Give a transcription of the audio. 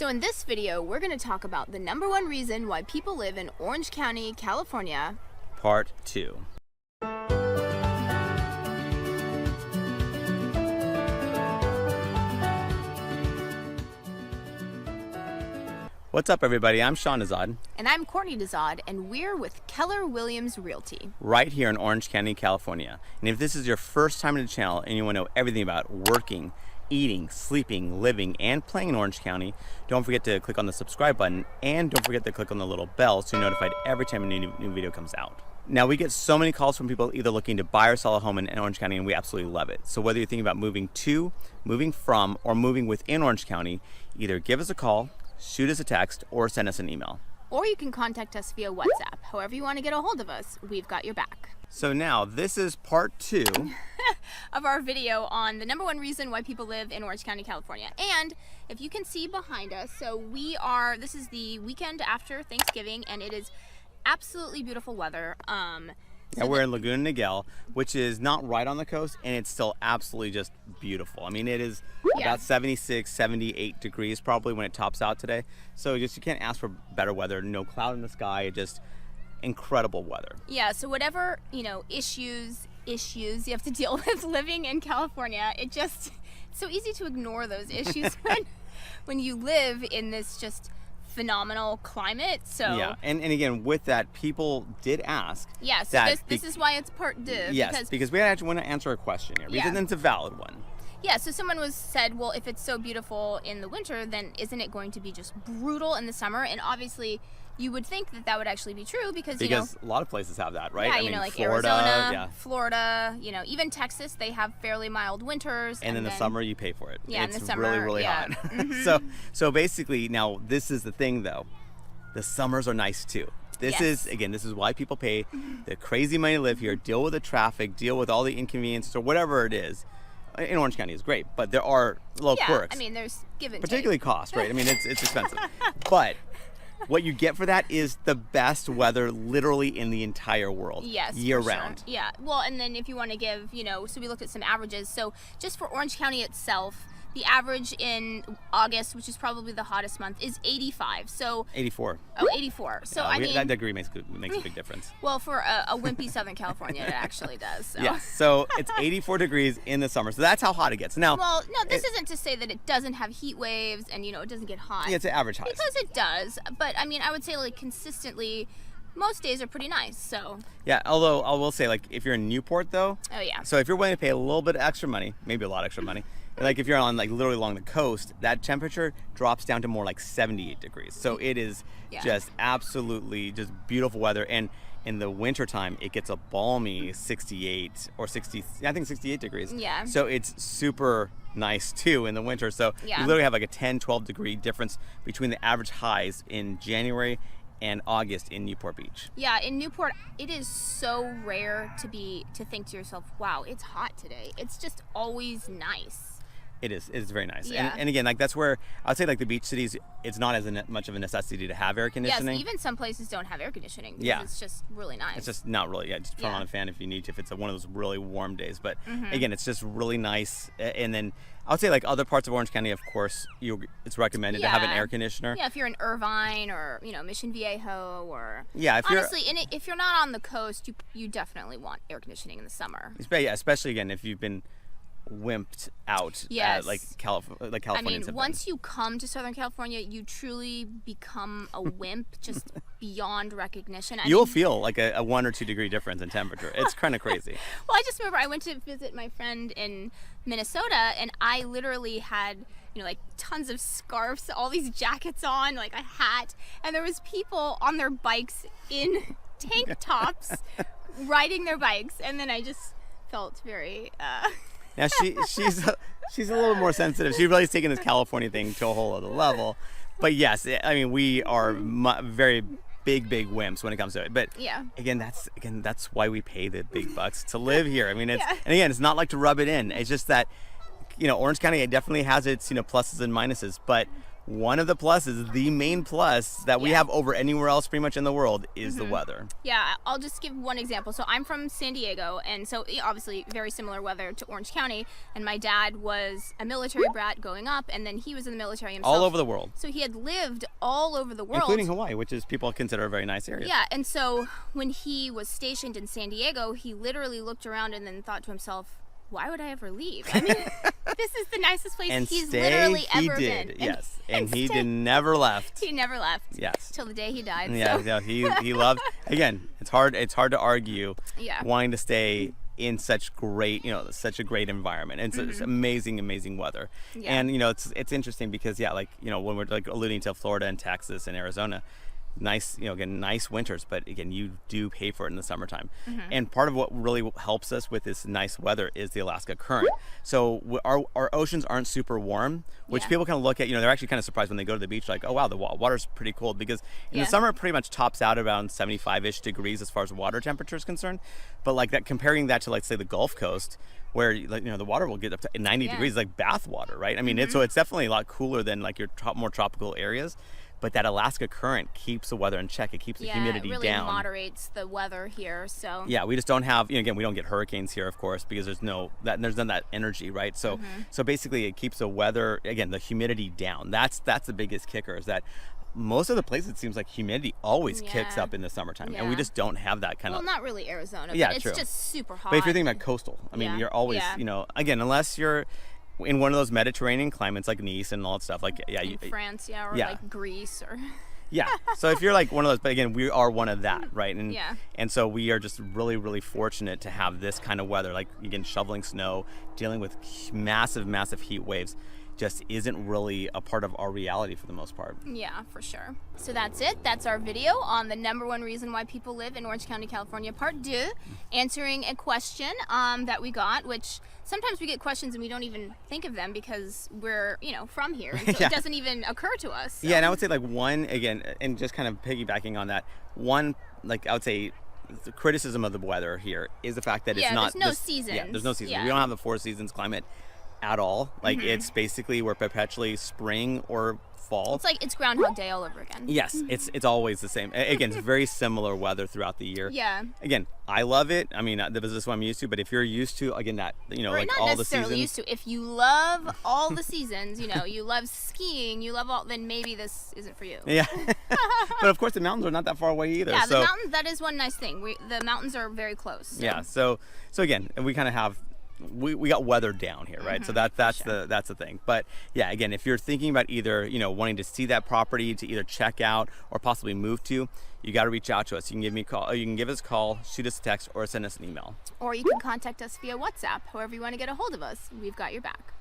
So in this video, we're going to talk about the #1 reason why people live in Orange County, California. Part 2. What's up, everybody? I'm Dezahd. And I'm Courtney Dezahd, and we're with Keller Williams Realty. Right here in Orange County, California. And if this is your first time in the channel and you want to know everything about working, eating, sleeping, living, and playing in Orange County, don't forget to click on the subscribe button, and don't forget to click on the little bell so you're notified every time a new video comes out. Now, we get so many calls from people either looking to buy or sell a home in Orange County, and we absolutely love it. So whether you're thinking about moving to, moving from, or moving within Orange County, either give us a call, shoot us a text, or send us an email. Or you can contact us via WhatsApp. However you want to get a hold of us, we've got your back. So now, this is part 2 of our video on the #1 reason why people live in Orange County, California. And if you can see behind us, so this is the weekend after Thanksgiving, and it is absolutely beautiful weather. Yeah, we're in Laguna Niguel, which is not right on the coast, and it's still absolutely just beautiful. I mean, it is about 76, 78 degrees probably when it tops out today. So you can't ask for better weather. No cloud in the sky, just incredible weather. Yeah, so whatever, issues you have to deal with living in California, it's so easy to ignore those issues when you live in this just phenomenal climate. So yeah, and again, with that, people did ask. Yeah, so this is why it's part 2. Yes, because we actually want to answer a question here, because it's a valid one. Yeah, so someone said, well, if it's so beautiful in the winter, then isn't it going to be just brutal in the summer? And obviously, you would think that would actually be true because a lot of places have that, right? Yeah, I mean, like Florida, Arizona, Florida, even Texas, they have fairly mild winters. And in the summer, you pay for it. Yeah, it's in the summer, really, really hot. Mm-hmm. So basically, now this is the thing, though. The summers are nice too. This is why people pay the crazy money to live here, deal with the traffic, deal with all the inconveniences or whatever it is. In Orange County is great, but there are little quirks. I mean, there's give and particularly take. Cost, right? I mean, it's expensive. But what you get for that is the best weather literally in the entire world. Yes, year for round. Sure. Yeah. Well, and then if you want to give, so we looked at some averages. So just for Orange County itself, the average in August, which is probably the hottest month, is 85. So 84. Oh, 84. So I mean, that degree makes a big difference. Well, for a wimpy Southern California, it actually does. So. Yes. So it's 84 degrees in the summer. So that's how hot it gets. Now, well, no, this isn't to say that it doesn't have heat waves and it doesn't get hot. Yeah, it's an average high. Because it does. But I mean, I would say like consistently, most days are pretty nice. So yeah, although I will say, like, if you're in Newport though. Oh yeah. So if you're willing to pay a little bit of extra money, maybe a lot extra money. Like if you're on literally along the coast, that temperature drops down to more like 78 degrees. So it is just absolutely just beautiful weather. And in the wintertime, it gets a balmy 68 or 60, I think 68 degrees. Yeah. So it's super nice too in the winter. So you literally have like a 10, 12 degree difference between the average highs in January and August in Newport Beach. Yeah, in Newport, it is so rare to think to yourself, wow, it's hot today. It's just always nice. It is. It's very nice. Yeah. And again, like that's where I'd say like the beach cities, it's not as much of a necessity to have air conditioning. Yes, even some places don't have air conditioning because it's just really nice. It's just not really. Yeah, just put on a fan if you need to, if it's one of those really warm days. But again, it's just really nice. And then I would say like other parts of Orange County, of course, it's recommended to have an air conditioner. Yeah, if you're in Irvine or Mission Viejo or honestly, if you're not on the coast, you definitely want air conditioning in the summer. Yeah, especially again if you've been wimped out like California. I mean, once you come to Southern California, you truly become a wimp just beyond recognition. You'll feel like a 1 or 2 degree difference in temperature. It's kind of crazy. Well, I just remember I went to visit my friend in Minnesota, and I literally had like tons of scarves, all these jackets on, like a hat, and there was people on their bikes in tank tops riding their bikes, and then I just felt very Now she's a little more sensitive. She really is taking this California thing to a whole other level. But yes, I mean we are very big wimps when it comes to it. But again, that's why we pay the big bucks to live here. I mean, and again, it's not like to rub it in. It's just that Orange County definitely has its pluses and minuses. But one of the pluses, the main plus that we have over anywhere else pretty much in the world is the weather. Yeah, I'll just give one example. So I'm from San Diego, and so obviously very similar weather to Orange County. And my dad was a military brat growing up, and then he was in the military himself. All over the world. So he had lived all over the world. Including Hawaii, which is people consider a very nice area. Yeah, and so when he was stationed in San Diego, he literally looked around and then thought to himself, why would I ever leave? I mean, this is the nicest place he's literally ever been. Yes, and he never left. He never left. Yes. Till the day he died. Yeah, so. he loved. Again, it's hard to argue. Yeah. Wanting to stay in such a great environment. And it's amazing weather. Yeah. And it's interesting because when we're like alluding to Florida and Texas and Arizona, nice nice winters, but again you do pay for it in the summertime. And part of what really helps us with this nice weather is the Alaska current. So our oceans aren't super warm, which people kind of look at, they're actually kind of surprised when they go to the beach, like, oh wow, the water's pretty cold, because in the summer it pretty much tops out around 75-ish degrees as far as water temperature is concerned. But like that, comparing that to like say the Gulf Coast, where the water will get up to 90 degrees, like bath water, right? I mean, it's definitely a lot cooler than like your more tropical areas. But that Alaska current keeps the weather in check. It keeps the humidity it really down. Moderates the weather here. So yeah, we just don't have, again, we don't get hurricanes here, of course, because there's none of that energy, right? So so basically it keeps the weather, again, the humidity down. That's the biggest kicker, is that most of the places, it seems like humidity always kicks up in the summertime, and we just don't have that kind of. Well, not really Arizona, but it's true. just super hot. But if you're thinking about coastal, I mean, you're always, again, unless you're in one of those Mediterranean climates like Nice and all that stuff, like in France, or like Greece, or so if you're like one of those, but again, we are one of that, right? And and so we are just really fortunate to have this kind of weather, like again, shoveling snow, dealing with massive heat waves. Just isn't really a part of our reality for the most part. Yeah, for sure. So that's it. That's our video on the #1 reason why people live in Orange County, California, part 2, answering a question that we got, which sometimes we get questions and we don't even think of them because we're, from here. And so it doesn't even occur to us. So. Yeah, and I would say like one, again, and just kind of piggybacking on that, one, like I would say, the criticism of the weather here is the fact that it's not. There's no seasons. Yeah, there's no seasons. Yeah. We don't have the 4 seasons climate at all. Like it's basically, we're perpetually spring or fall. It's like it's Groundhog Day all over again. Yes, it's always the same. Again, it's very similar weather throughout the year. Yeah. Again, I love it. I mean, this is what I'm used to. But if you're used to, again, that like all the seasons. Not necessarily used to. If you love all the seasons, you love skiing, you love all, then maybe this isn't for you. Yeah. But of course, the mountains are not that far away either. Yeah, so, the mountains. That is one nice thing. The mountains are very close. So. Yeah. So again, we kind of have. We got weathered down here, right? So that's the thing. But yeah, again, if you're thinking about either wanting to see that property to either check out or possibly move to, you got to reach out to us. You can give me a call. You can give us a call, shoot us a text, or send us an email. Or you can contact us via WhatsApp. However you want to get a hold of us, we've got your back.